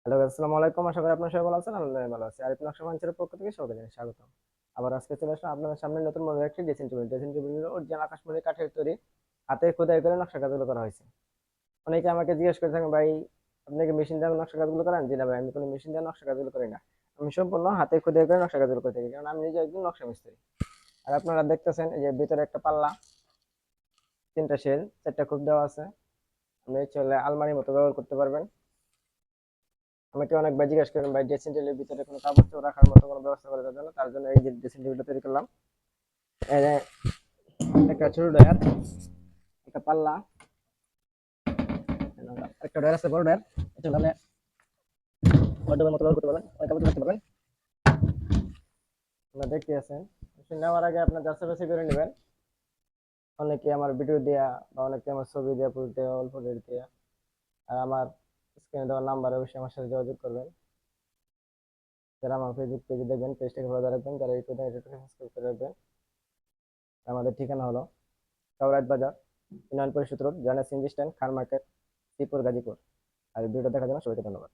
Hello, আসসালামু আলাইকুম। আশা করি আপনারা সবাই ভালো আছেন। আলহামদুলিল্লাহ ভালো আছি। আরিফ নকশা মঞ্চের পক্ষ থেকে সবাইকে জানাই স্বাগতম। আবার আজকে চলে আসলাম আপনাদের সামনে নতুন মডেল একটি dressing table. Dressing table original আকাশমণি কাঠের তৈরি, হাতে খোদাই করে নকশা কাজগুলো করা হয়েছে। অনেকে আমাকে জিজ্ঞেস করে থাকেন, ভাই আপনি কি মেশিন দিয়ে নকশা কাজগুলো করেন? জি না ভাই, আমি কোনো মেশিন দিয়ে নকশা কাজগুলো করি না। আমি সম্পূর্ণ হাতে খোদাই করে নকশা কাজগুলো করে থাকি, কারণ আমি নিজে একজন নকশা মিস্ত্রি। আর আপনারা দেখতেছেন এই যে ভিতরে একটা পাল্লা, তিনটা শেল, চারটা খুব দেওয়া আছে। আপনি চলে আলমারির মতো ব্যবহার করতে পারবেন। আমাকে অনেক ভাই জিজ্ঞেস করেন, ভাই ড্রেসিং টেবিলের ভিতরে কোনো কাপড় চোপড় রাখার মতো কোনো ব্যবস্থা করে দেওয়ার জন্য, তার জন্য এই যে ড্রেসিং টেবিলটা তৈরি করলাম। এই যে একটা ছোট ডয়ার, একটা পাল্লা, একটা ডয়ার আছে বড় ডয়ার। এটা হলে ওয়ার্ডরোবের মতো ব্যবহার করতে পারবেন, অনেক কাপড় রাখতে পারবেন। আপনারা দেখতে আছেন, মেশিন নেওয়ার আগে আপনার যাচাই বাছাই করে নেবেন। অনেকে আমার ভিডিও দেয়া বা অনেকে আমার ছবি দেওয়া, পুরো দেওয়া, অল্প রেট দেওয়া। আর আমার স্ক্রিনে দেওয়ার নাম্বারে অবশ্যই আমার সাথে যোগাযোগ করবেন। যারা আমার ফেসবুক পেজে দেখবেন, পেজটাকে ফলো রাখবেন, যারা ইউটিউবে দেখবেন এটাকে সাবস্ক্রাইব করে রাখবেন। আমাদের ঠিকানা হলো কাউরাট বাজার, ইউনিয়ন পরিষদ রোড, জানা সিএনজি স্ট্যান্ড, খান মার্কেট, শ্রীপুর, গাজীপুর। আর ভিডিও দেখার জন্য সবাইকে ধন্যবাদ।